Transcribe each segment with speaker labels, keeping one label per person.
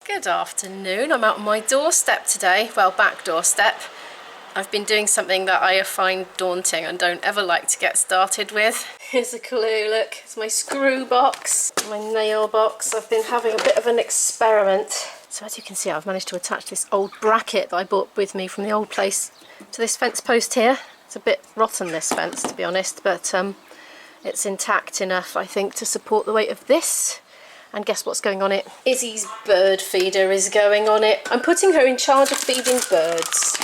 Speaker 1: Good afternoon. I'm out on my doorstep today, well, back doorstep. I've been doing something that I find daunting and don't ever like to get started with. Here's a clue, look, it's my screw box, my nail box. I've been having a bit of an experiment. So as you can see, I've managed to attach this old bracket that I brought with me from the old place to this fence post here. It's a bit rotten, this fence, to be honest, but it's intact enough, I think, to support the weight of this. And guess what's going on it? Izzy's bird feeder is going on it. I'm putting her in charge of feeding birds.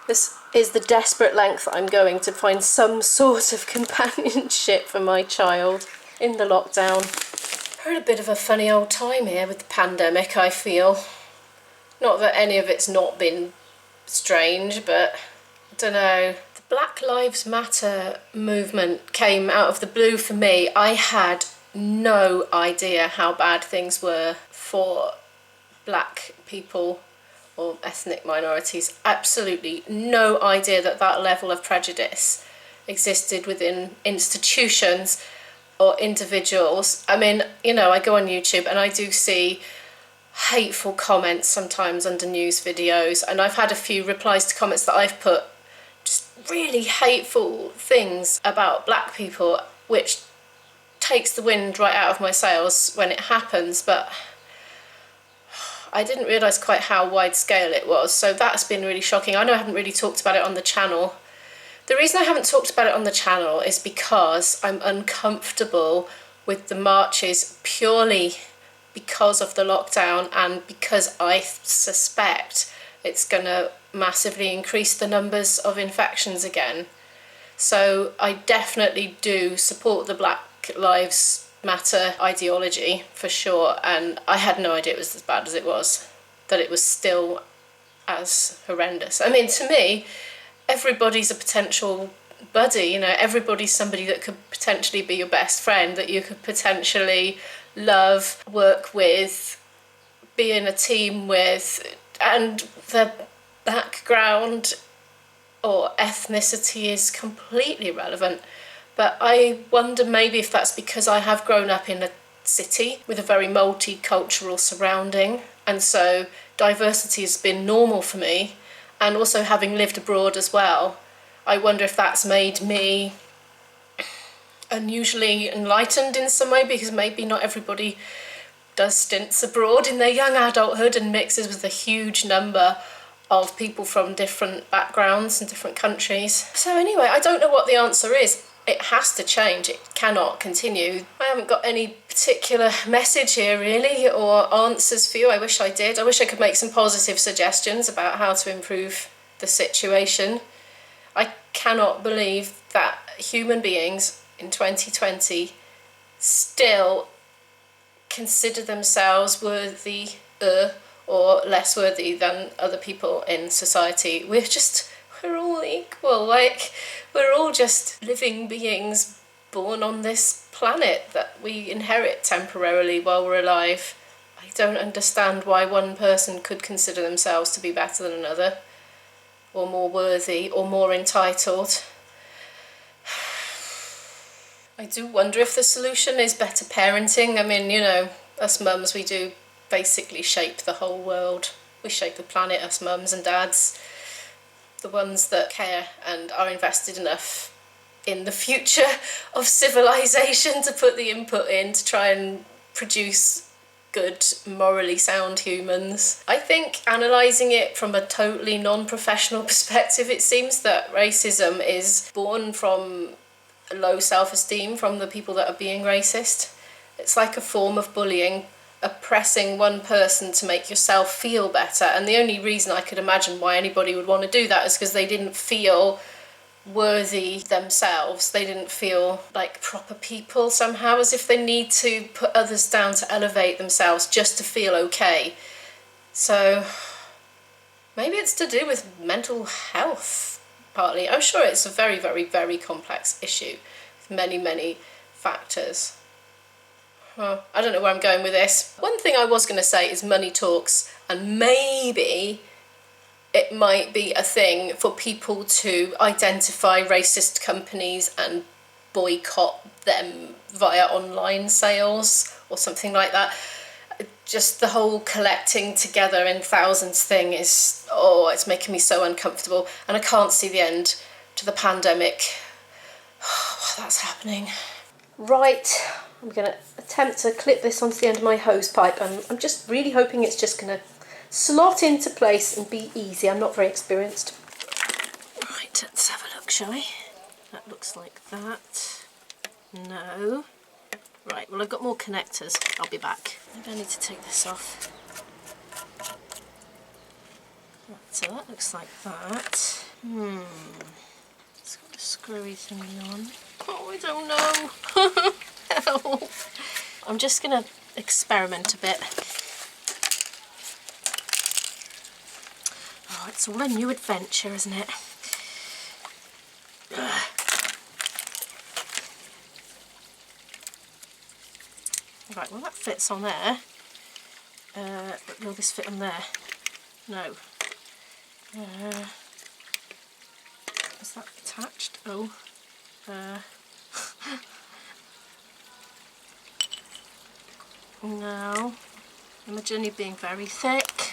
Speaker 1: This is the desperate length I'm going to find some sort of companionship for my child in the lockdown. We're at a bit of a funny old time here with the pandemic, I feel. Not that any of it's not been strange, but I don't know. The Black Lives Matter movement came out of the blue for me. I had no idea how bad things were for black people or ethnic minorities. Absolutely no idea that that level of prejudice existed within institutions or individuals. I mean, you know, I go on YouTube and I do see hateful comments sometimes under news videos, and I've had a few replies to comments that I've put, just really hateful things about black people, which takes the wind right out of my sails when it happens. But I didn't realise quite how wide scale it was, so that's been really shocking. I know I haven't really talked about it on the channel. The reason I haven't talked about it on the channel is because I'm uncomfortable with the marches purely because of the lockdown and because I suspect it's going to massively increase the numbers of infections again. So I definitely do support the Black Lives Matter ideology for sure, and I had no idea it was as bad as it was, that it was still as horrendous. I mean, to me, everybody's a potential buddy, you know, everybody's somebody that could potentially be your best friend, that you could potentially love, work with, be in a team with, and the background or ethnicity is completely irrelevant. But I wonder maybe if that's because I have grown up in a city with a very multicultural surrounding, and so diversity has been normal for me, and also having lived abroad as well, I wonder if that's made me unusually enlightened in some way, because maybe not everybody does stints abroad in their young adulthood and mixes with a huge number of people from different backgrounds and different countries. So anyway, I don't know what the answer is. It has to change, it cannot continue. I haven't got any particular message here really, or answers for you. I wish I did. I wish I could make some positive suggestions about how to improve the situation. I cannot believe that human beings in 2020 still consider themselves worthy or less worthy than other people in society. We're all equal, like, we're all just living beings born on this planet that we inherit temporarily while we're alive. I don't understand why one person could consider themselves to be better than another, or more worthy, or more entitled. I do wonder if the solution is better parenting. I mean, you know, us mums, we do basically shape the whole world. We shape the planet, us mums and dads. The ones that care and are invested enough in the future of civilization to put the input in to try and produce good, morally sound humans. I think analysing it from a totally non-professional perspective, it seems that racism is born from low self-esteem from the people that are being racist. It's like a form of bullying, oppressing one person to make yourself feel better, and the only reason I could imagine why anybody would want to do that is because they didn't feel worthy themselves. They didn't feel like proper people somehow, as if they need to put others down to elevate themselves just to feel okay. So maybe it's to do with mental health partly. I'm sure it's a very, very, very complex issue with many, many factors. Well, I don't know where I'm going with this. One thing I was going to say is money talks, and maybe it might be a thing for people to identify racist companies and boycott them via online sales or something like that. just the whole collecting together in thousands thing is, oh, it's making me so uncomfortable, and I can't see the end to the pandemic. While that's happening. Right, I'm going to attempt to clip this onto the end of my hose pipe, and I'm just really hoping it's just going to slot into place and be easy. I'm not very experienced. Right, let's have a look, shall we? That looks like that. No. Right, well, I've got more connectors. I'll be back. Maybe I need to take this off. Right, so that looks like that. It's got a screwy thingy on. Oh, I don't know. Help. I'm just going to experiment a bit. Oh, it's all a new adventure, isn't it? Ugh. Right, well that fits on there, but will this fit on there? No. Is that attached? Oh. No. Imagine it being very thick.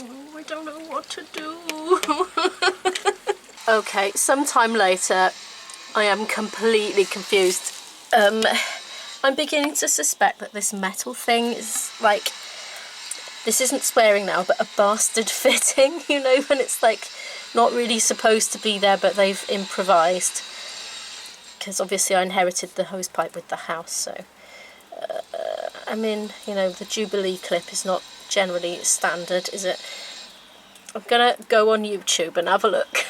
Speaker 1: Oh, I don't know what to do. Okay, sometime later, I am completely confused. I'm beginning to suspect that this metal thing is like, this isn't swearing now, but a bastard fitting, you know, when it's like not really supposed to be there, but they've improvised. Because obviously I inherited the hose pipe with the house, so I mean, you know, the Jubilee clip is not generally standard, is it? I'm gonna go on YouTube and have a look.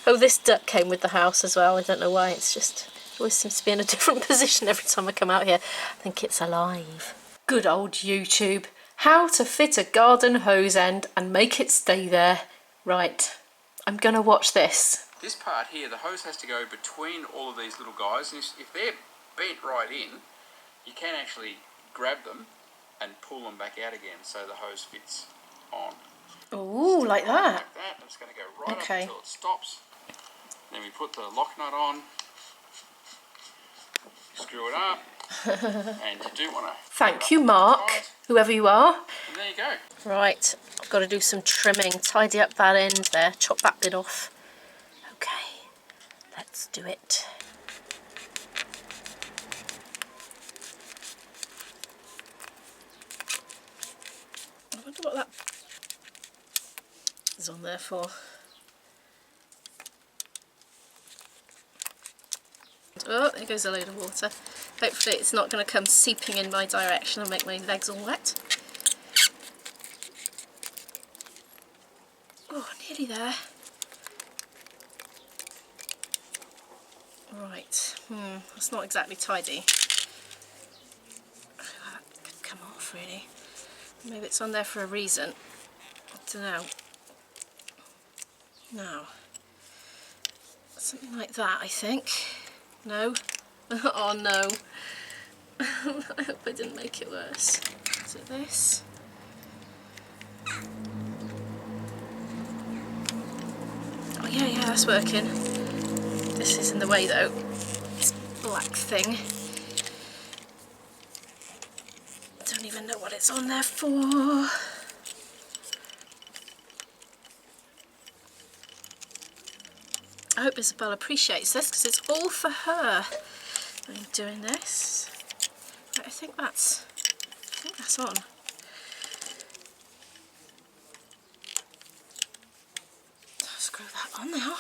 Speaker 1: Oh, this duck came with the house as well. I don't know why, it's just, it always seems to be in a different position every time I come out here. I think it's alive. Good old YouTube. How to fit a garden hose end and make it stay there. Right, I'm gonna watch this.
Speaker 2: This part here, the hose has to go between all of these little guys, and if they're bent right in, you can actually grab them and pull them back out again so the hose fits on.
Speaker 1: Ooh, like that?
Speaker 2: Like that. It's going to go right
Speaker 1: Okay.
Speaker 2: up until it stops. Then we put the lock nut on, screw it up, and you do want to...
Speaker 1: Thank you, Mark, whoever you are.
Speaker 2: And there you go.
Speaker 1: Right, I've got to do some trimming, tidy up that end there, chop that bit off. Okay, let's do it. I wonder what that is on there for. Oh, there goes a load of water. Hopefully it's not going to come seeping in my direction and make my legs all wet. Oh, nearly there. Right, that's not exactly tidy. That could come off really. Maybe it's on there for a reason. I don't know. No. Something like that, I think. No? Oh no. I hope I didn't make it worse. Is it this? Oh yeah, that's working. This is in the way though. This black thing. I don't even know what it's on there for. I hope Isabel appreciates this because it's all for her. I'm doing this. Right, I think that's on. I'll screw that on now.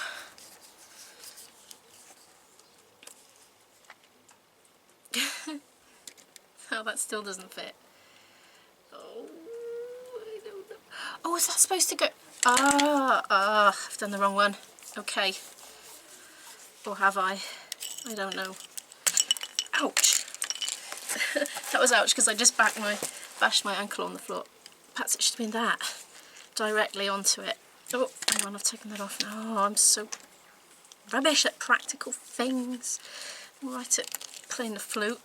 Speaker 1: Oh, that still doesn't fit. Oh, I don't know. Oh, is that supposed to go? I've done the wrong one. Okay. Or have I? I don't know. Ouch. That was ouch because I just bashed my ankle on the floor. Perhaps it should have been that. Directly onto it. Oh, hang on, I've taken that off now. Oh, I'm so rubbish at practical things. I'm right at playing the flute.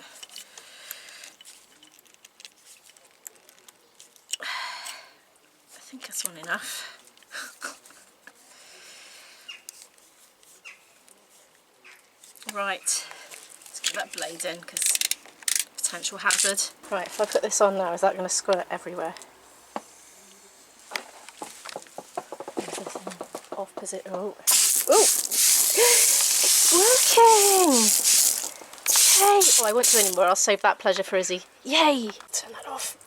Speaker 1: I think that's one enough. Right, let's get that blade in because potential hazard. Right, if I put this on now, is that going to squirt everywhere? Opposite. Oh. Oh! It's working! Yay! Oh, I won't do any more. I'll save that pleasure for Izzy. Yay! Turn that off.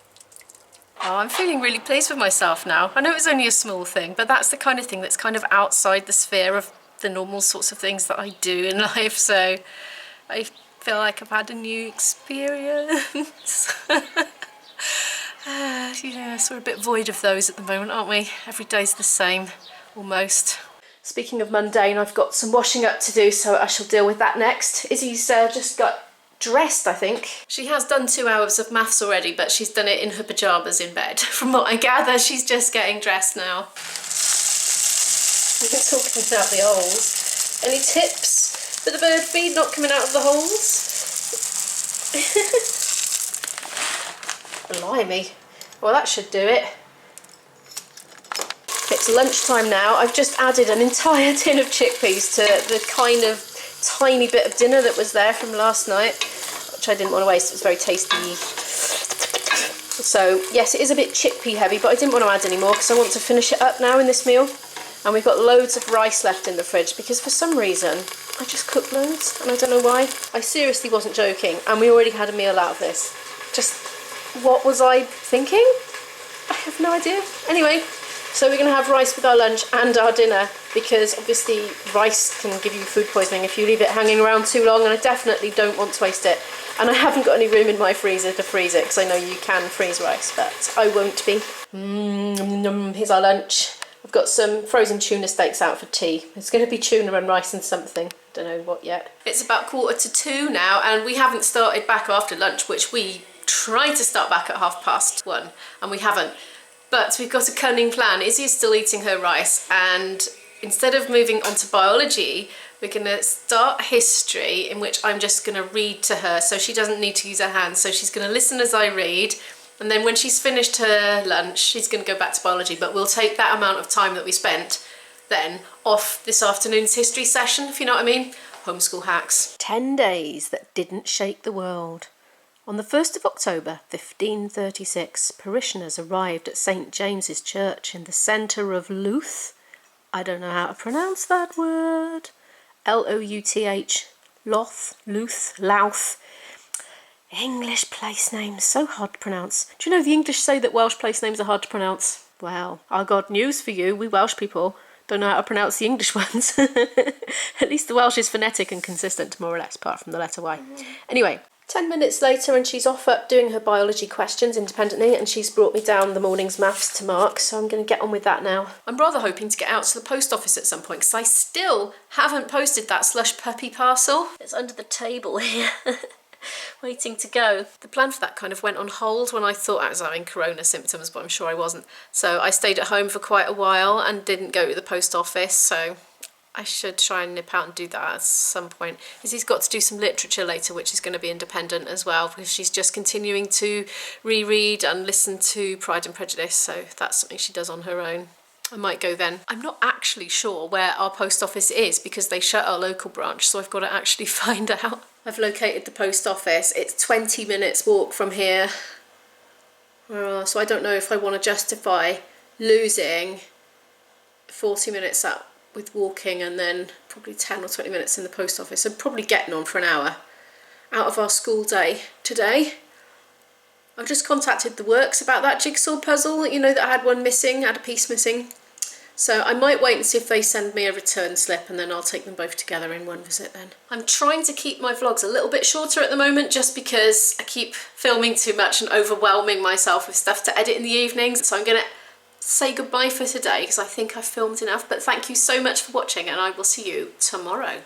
Speaker 1: Oh, I'm feeling really pleased with myself now. I know it was only a small thing, but that's the kind of thing that's kind of outside the sphere of the normal sorts of things that I do in life, so I feel like I've had a new experience. Yes, we're a bit void of those at the moment, aren't we? Every day's the same, almost. Speaking of mundane, I've got some washing up to do, so I shall deal with that next. Izzy's just got dressed, I think. She has done 2 hours of maths already, but she's done it in her pyjamas in bed. From what I gather, she's just getting dressed now. We've been talking about the holes. Any tips for the bird feed not coming out of the holes? Blimey. Well, that should do it. It's lunchtime now. I've just added an entire tin of chickpeas to the kind of tiny bit of dinner that was there from last night, which I didn't want to waste. It was very tasty. So yes, it is a bit chickpea heavy, but I didn't want to add any more because I want to finish it up now in this meal. And we've got loads of rice left in the fridge because for some reason I just cooked loads and I don't know why. I seriously wasn't joking, and we already had a meal out of this. Just what was I thinking? I have no idea. Anyway, so we're going to have rice with our lunch and our dinner because obviously rice can give you food poisoning if you leave it hanging around too long, and I definitely don't want to waste it. And I haven't got any room in my freezer to freeze it because I know you can freeze rice, but I won't be. Here's our lunch. I've got some frozen tuna steaks out for tea. It's going to be tuna and rice and something. Don't know what yet. It's about 1:45 now, and we haven't started back after lunch, which we tried to start back at 1:30, and we haven't. But we've got a cunning plan. Izzy is still eating her rice, and instead of moving on to biology, we're going to start history, in which I'm just going to read to her so she doesn't need to use her hands. So she's going to listen as I read, and then when she's finished her lunch, she's going to go back to biology. But we'll take that amount of time that we spent then off this afternoon's history session, if you know what I mean. Homeschool hacks. 10 days that didn't shake the world. On the 1st of October 1536, parishioners arrived at St James's Church in the centre of Louth. I don't know how to pronounce that word. L-O-U-T-H. Louth, Louth. English place names, so hard to pronounce. Do you know the English say that Welsh place names are hard to pronounce? Well, I got news for you. We Welsh people don't know how to pronounce the English ones. At least the Welsh is phonetic and consistent, more or less, apart from the letter Y. Anyway, 10 minutes later and she's off up doing her biology questions independently, and she's brought me down the morning's maths to mark, so I'm going to get on with that now. I'm rather hoping to get out to the post office at some point because I still haven't posted that slush puppy parcel. It's under the table here. Waiting to go. The plan for that kind of went on hold when I thought I was having corona symptoms, but I'm sure I wasn't. So I stayed at home for quite a while and didn't go to the post office, so I should try and nip out and do that at some point. Izzy's got to do some literature later, which is going to be independent as well, because she's just continuing to reread and listen to Pride and Prejudice, so that's something she does on her own. I might go then. I'm not actually sure where our post office is because they shut our local branch, so I've got to actually find out. I've located the post office. It's 20 minutes walk from here. So I don't know if I want to justify losing 40 minutes up with walking and then probably 10 or 20 minutes in the post office. So probably getting on for an hour out of our school day today. I've just contacted the works about that jigsaw puzzle, you know, that I had one missing, had a piece missing. So I might wait and see if they send me a return slip, and then I'll take them both together in one visit then. I'm trying to keep my vlogs a little bit shorter at the moment just because I keep filming too much and overwhelming myself with stuff to edit in the evenings. So I'm going to say goodbye for today because I think I've filmed enough. But thank you so much for watching, and I will see you tomorrow.